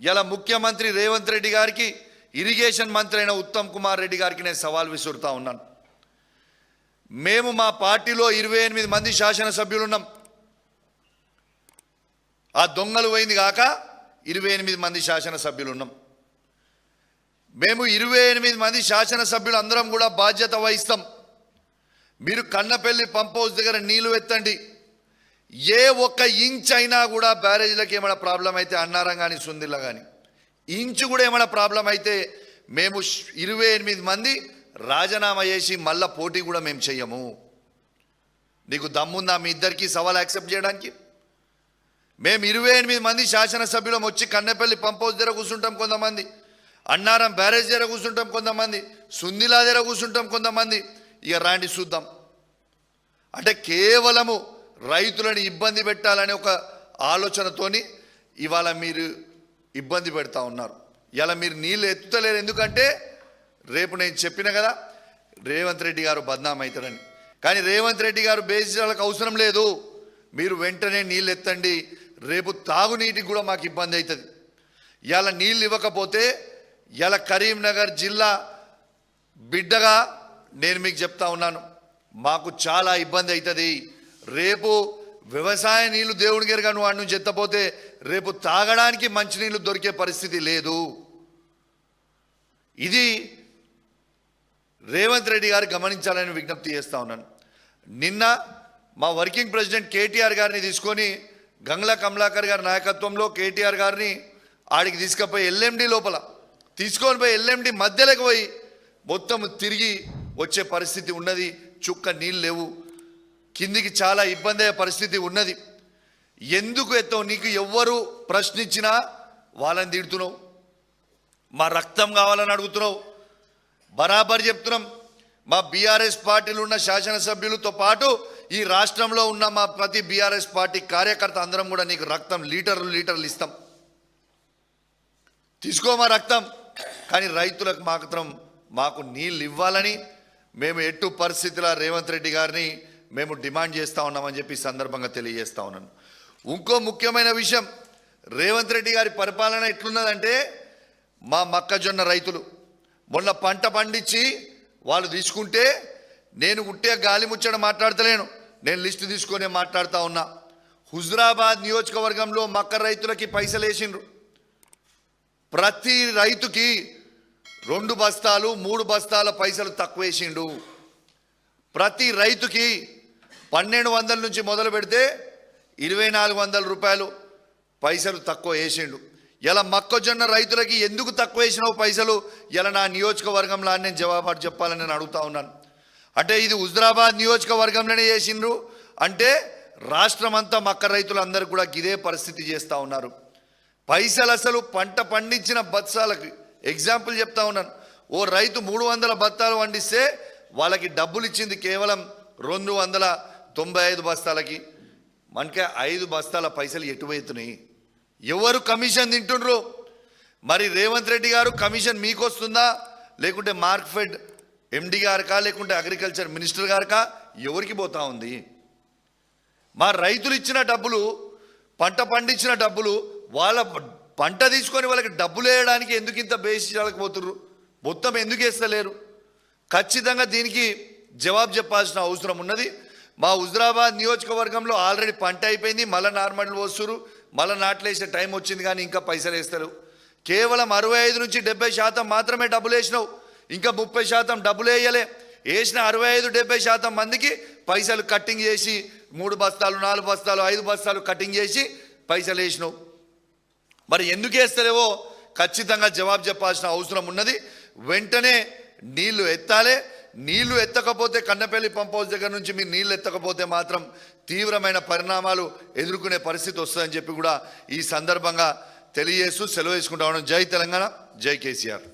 ఇలా ముఖ్యమంత్రి రేవంత్ రెడ్డి గారికి ఇరిగేషన్ మంత్రి అయిన ఉత్తమ్ కుమార్ రెడ్డి గారికి నేను సవాల్ విసురుతా ఉన్నాను. మేము మా పార్టీలో 28 మంది శాసనసభ్యులు ఉన్నాం. ఆ దొంగలు పోయింది కాక 28 మంది శాసనసభ్యులు ఉన్నాం. మేము 28 మంది శాసనసభ్యులు అందరం కూడా బాధ్యత వహిస్తాం. మీరు కన్నపల్లి పంప్ హౌస్ దగ్గర నీళ్లు ఎత్తండి. ఏ ఒక్క ఇంచ్ అయినా కూడా బ్యారేజ్లకు ఏమైనా ప్రాబ్లం అయితే అన్నారం కానీ సుందిల్ల కానీ ఇంచు కూడా ఏమైనా ప్రాబ్లం అయితే మేము 28 మంది రాజీనామా చేసి మళ్ళా పోటీ కూడా మేము చెయ్యము. నీకు దమ్ముందా మీ ఇద్దరికి సవాల్ యాక్సెప్ట్ చేయడానికి? మేము 28 మంది శాసనసభ్యులం వచ్చి కన్నపల్లి పంప్ హౌస్ దగ్గర కూర్చుంటాం, కొంతమంది అన్నారం బ్యారేజ్ దగ్గర కూర్చుంటాం, కొంతమంది సుందిలా దగ్గర కూర్చుంటాం, కొంతమంది ఇక రాండి చూద్దాం. అంటే కేవలము రైతులను ఇబ్బంది పెట్టాలనే ఒక ఆలోచనతోని ఇవాళ మీరు ఇబ్బంది పెడతా ఉన్నారు. ఇలా మీరు నీళ్ళు ఎత్తుతలేరు. ఎందుకంటే రేపు నేను చెప్పిన కదా రేవంత్ రెడ్డి గారు బద్నాం అవుతారని. కానీ రేవంత్ రెడ్డి గారు బేసిలకు అవసరం లేదు. మీరు వెంటనే నీళ్ళు ఎత్తండి. రేపు తాగునీటికి కూడా మాకు ఇబ్బంది అవుతుంది. ఇలా నీళ్ళు ఇవ్వకపోతే ఇలా కరీంనగర్ జిల్లా బిడ్డగా నేను మీకు చెప్తా ఉన్నాను, మాకు చాలా ఇబ్బంది అవుతుంది. రేపు వ్యవసాయ నీళ్లు దేవుడి గారు నువ్వు అన్ను చెత్తపోతే రేపు తాగడానికి మంచినీళ్ళు దొరికే పరిస్థితి లేదు. ఇది రేవంత్ రెడ్డి గారు గమనించాలని విజ్ఞప్తి చేస్తూ ఉన్నాను. నిన్న మా వర్కింగ్ ప్రెసిడెంట్ కేటీఆర్ గారిని తీసుకొని గంగ్లా కమలాకర్ గారి నాయకత్వంలో కేటీఆర్ గారిని ఆడికి తీసుకుపోయి ఎల్ఎండి లోపల తీసుకొని పోయి ఎల్ఎండి మధ్యలోకి పోయి మొత్తం తిరిగి వచ్చే పరిస్థితి ఉన్నది. చుక్క నీళ్ళు లేవు, కిందికి చాలా ఇబ్బంది అయ్యే పరిస్థితి ఉన్నది. ఎందుకు ఎత్తావు? నీకు ఎవ్వరు ప్రశ్నించినా వాళ్ళని తిడుతున్నావు, మా రక్తం కావాలని అడుగుతున్నావు. బరాబర్ చెప్తున్నాం, మా బీఆర్ఎస్ పార్టీలో ఉన్న శాసనసభ్యులతో పాటు ఈ రాష్ట్రంలో ఉన్న మా ప్రతి బీఆర్ఎస్ పార్టీ కార్యకర్త అందరం కూడా నీకు రక్తం లీటర్లు ఇస్తాం, తీసుకో మా రక్తం. కానీ రైతులకు మాత్రం మాకు నీళ్ళు ఇవ్వాలని మేము ఎట్టు పరిస్థితుల రేవంత్ రెడ్డి గారిని మేము డిమాండ్ చేస్తూ ఉన్నామని చెప్పి సందర్భంగా తెలియజేస్తూ ఉన్నాను. ఇంకో ముఖ్యమైన విషయం, రేవంత్ రెడ్డి గారి పరిపాలన ఎట్లున్నదంటే మా మొక్కజొన్న రైతులు మొన్న పంట పండించి వాళ్ళు తీసుకుంటే నేను ఉట్టే గాలి ముచ్చట మాట్లాడతలేను, నేను లిస్టు తీసుకొని మాట్లాడుతూ ఉన్నా. హుజురాబాద్ నియోజకవర్గంలో మక్క రైతులకి పైసలు వేసిండ్రు. ప్రతి రైతుకి 2 బస్తాలు 3 బస్తాల పైసలు తక్కువ వేసిండు. ప్రతి రైతుకి 1200 నుంచి మొదలు పెడితే 2400 రూపాయలు పైసలు తక్కువ వేసిండు. ఇలా మొక్కజొన్న రైతులకి ఎందుకు తక్కువ వేసినావు పైసలు? ఇలా నా నియోజకవర్గంలో నేను జవాబు చెప్పాలని నేను అడుగుతా ఉన్నాను. అంటే ఇది హుజురాబాద్ నియోజకవర్గంలోనే చేసిండ్రు అంటే రాష్ట్రం అంతా మక్క రైతులందరూ కూడా ఇదే పరిస్థితి చేస్తూ ఉన్నారు. పైసలు అసలు పంట పండించిన బత్సాలకి ఎగ్జాంపుల్ చెప్తా ఉన్నాను. ఓ రైతు 300 బత్తాలు పండిస్తే వాళ్ళకి డబ్బులు ఇచ్చింది కేవలం 295 బస్తాలకి. మనకే 5 బస్తాల పైసలు ఎటువైతున్నాయి? ఎవరు కమిషన్ తింటుండ్రు? మరి రేవంత్ రెడ్డి గారు కమిషన్ మీకు వస్తుందా, లేకుంటే మార్క్ఫెడ్ ఎండి గారికా, లేకుంటే అగ్రికల్చర్ మినిస్టర్ గారికా, ఎవరికి పోతా ఉంది? మా రైతులు ఇచ్చిన డబ్బులు, పంట పండించిన డబ్బులు, వాళ్ళ పంట తీసుకొని వాళ్ళకి డబ్బులు వేయడానికి ఎందుకు ఇంత బేసిపోతుర్రు? మొత్తం ఎందుకు వేస్తలేరు? ఖచ్చితంగా దీనికి జవాబు చెప్పాల్సిన అవసరం ఉన్నది. మా హుజురాబాద్ నియోజకవర్గంలో ఆల్రెడీ పంట అయిపోయింది, మళ్ళీ నార్మల్ వస్తురు, మళ్ళీ నాట్లేసే టైం వచ్చింది, కానీ ఇంకా పైసలు వేస్తారు. కేవలం 65 నుంచి 70% మాత్రమే డబ్బులు వేసినావు, ఇంకా 30% డబ్బులు వేయలే. వేసిన 65-70% మందికి పైసలు కట్టింగ్ చేసి 3 బస్తాలు 4 బస్తాలు 5 బస్తాలు కట్టింగ్ చేసి పైసలు వేసినావు. మరి ఎందుకు వేస్తలేవో ఖచ్చితంగా జవాబు చెప్పాల్సిన అవసరం ఉన్నది. వెంటనే నీళ్లు ఎత్తాలి. నీళ్లు ఎత్తకపోతే కన్నపల్లి పంప్ హౌస్ దగ్గర నుంచి మీరు నీళ్ళు ఎత్తకపోతే మాత్రం తీవ్రమైన పరిణామాలు ఎదుర్కొనే పరిస్థితి వస్తుందని చెప్పి కూడా ఈ సందర్భంగా తెలియజేస్తూ సెలవు తీసుకుంటా ఉన్నాం. జై తెలంగాణ, జై కేసీఆర్.